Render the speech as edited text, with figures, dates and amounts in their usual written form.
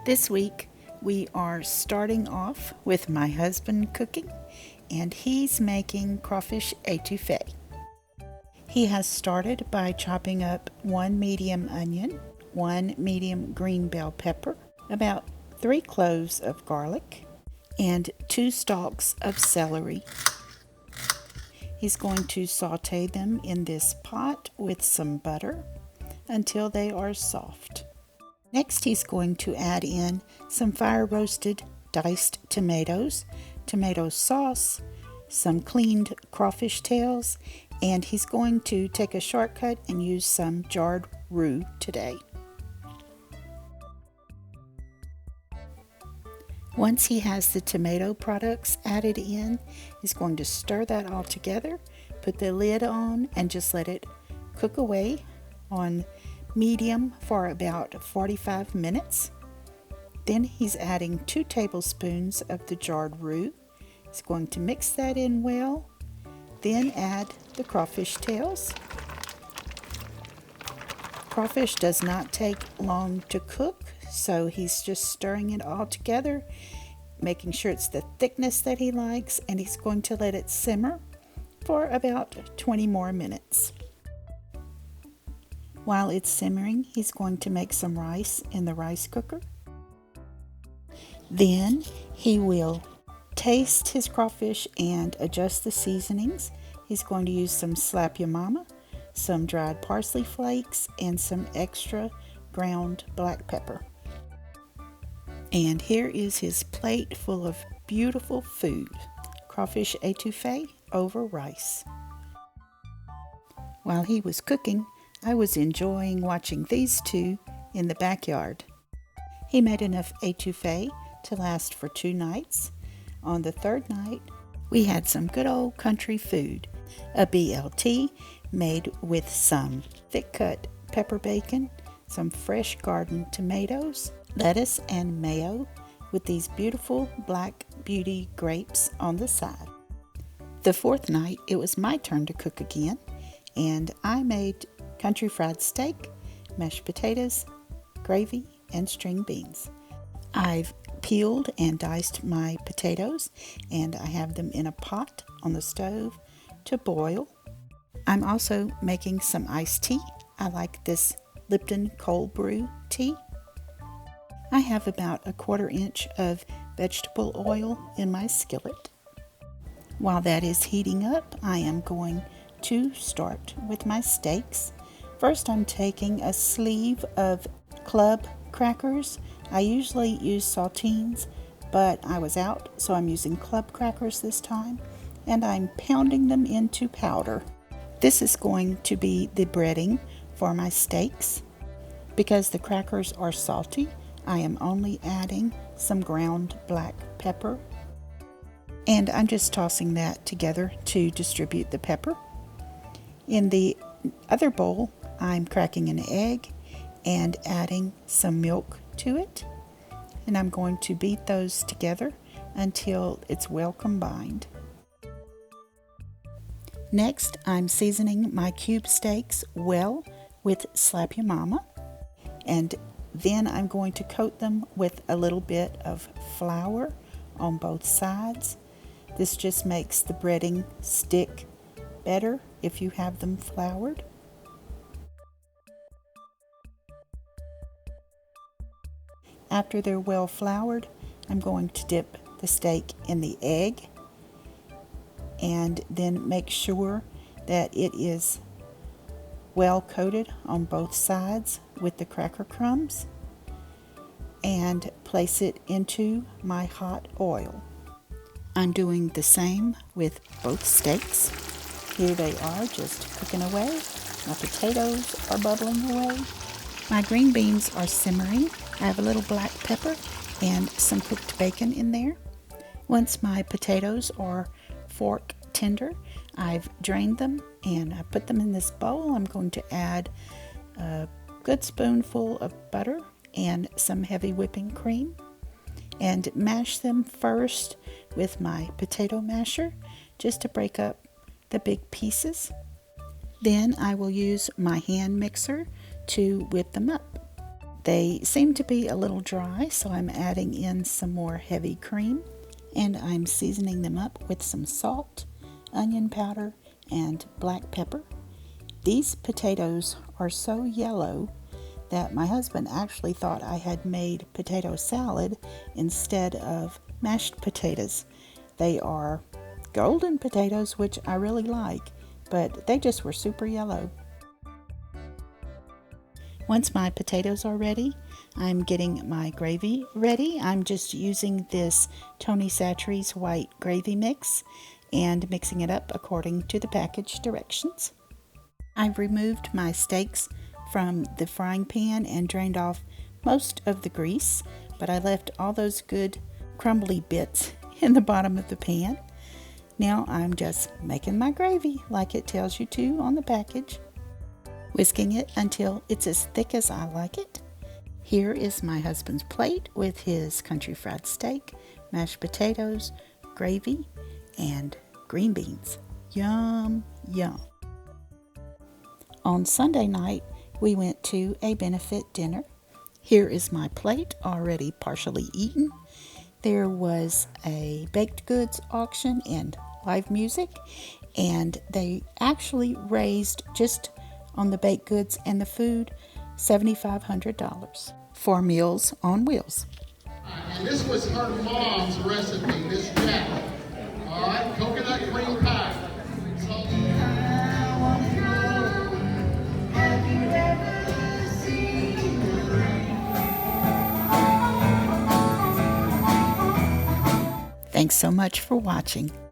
This week we are starting off with my husband cooking, and he's making crawfish étouffée. He has started by chopping up one medium onion, one medium green bell pepper, about 3 cloves of garlic, and 2 stalks of celery. He's going to saute them in this pot with some butter until they are soft. Next, he's going to add in some fire roasted diced tomatoes, tomato sauce, some cleaned crawfish tails, and he's going to take a shortcut and use some jarred roux today. Once he has the tomato products added in, he's going to stir that all together, put the lid on, and just let it cook away on medium for about 45 minutes. Then he's adding 2 tablespoons of the jarred roux. He's going to mix that in well, then add the crawfish tails. Crawfish does not take long to cook, so he's just stirring it all together, making sure it's the thickness that he likes, and he's going to let it simmer for about 20 more minutes. While it's simmering, he's going to make some rice in the rice cooker. Then he will taste his crawfish and adjust the seasonings. He's going to use some Slap Ya Mama, some dried parsley flakes, and some extra ground black pepper. And here is his plate full of beautiful food, crawfish étouffée over rice. While he was cooking, I was enjoying watching these two in the backyard. He made enough étouffée to last for 2 nights. On the 3rd night, we had some good old country food, a BLT made with some thick-cut pepper bacon, some fresh garden tomatoes, lettuce, and mayo with these beautiful Black Beauty grapes on the side. The 4th night, it was my turn to cook again, and I made country fried steak, mashed potatoes, gravy, and string beans. I've peeled and diced my potatoes, and I have them in a pot on the stove to boil. I'm also making some iced tea. I like this Lipton cold brew tea. I have about a 1/4 inch of vegetable oil in my skillet. While that is heating up, I am going to start with my steaks. First, I'm taking a sleeve of club crackers. I usually use saltines, but I was out, so I'm using club crackers this time, and I'm pounding them into powder. This is going to be the breading for my steaks. Because the crackers are salty, I am only adding some ground black pepper, and I'm just tossing that together to distribute the pepper. In the other bowl, I'm cracking an egg and adding some milk to it, and I'm going to beat those together until it's well combined. Next, I'm seasoning my cube steaks well with Slap Ya Mama, and then I'm going to coat them with a little bit of flour on both sides. This just makes the breading stick better if you have them floured. After they're well floured, I'm going to dip the steak in the egg and then make sure that it is well coated on both sides with the cracker crumbs, and place it into my hot oil. I'm doing the same with both steaks. Here they are, just cooking away. My potatoes are bubbling away. My green beans are simmering. I have a little black pepper and some cooked bacon in there. Once my potatoes are fork tender, I've drained them and I put them in this bowl. I'm going to add a good spoonful of butter and some heavy whipping cream and mash them first with my potato masher just to break up the big pieces. Then I will use my hand mixer to whip them up. They seem to be a little dry, so I'm adding in some more heavy cream, and I'm seasoning them up with some salt, onion powder, and black pepper. These potatoes are so yellow that my husband actually thought I had made potato salad instead of mashed potatoes. They are golden potatoes, which I really like, but they just were super yellow. Once my potatoes are ready, I'm getting my gravy ready. I'm just using this Tony Chachere's white gravy mix and mixing it up according to the package directions. I've removed my steaks from the frying pan and drained off most of the grease, but I left all those good crumbly bits in the bottom of the pan. Now I'm just making my gravy like it tells you to on the package, whisking it until it's as thick as I like it. Here is my husband's plate with his country fried steak, mashed potatoes, gravy, and green beans. Yum, yum. On Sunday night, we went to a benefit dinner. Here is my plate, already partially eaten. There was a baked goods auction and live music, and they actually raised, just on the baked goods and the food, $7,500 for Meals on Wheels. And this was her mom's recipe, this jack. All right, coconut cream pie. Thanks so much for watching.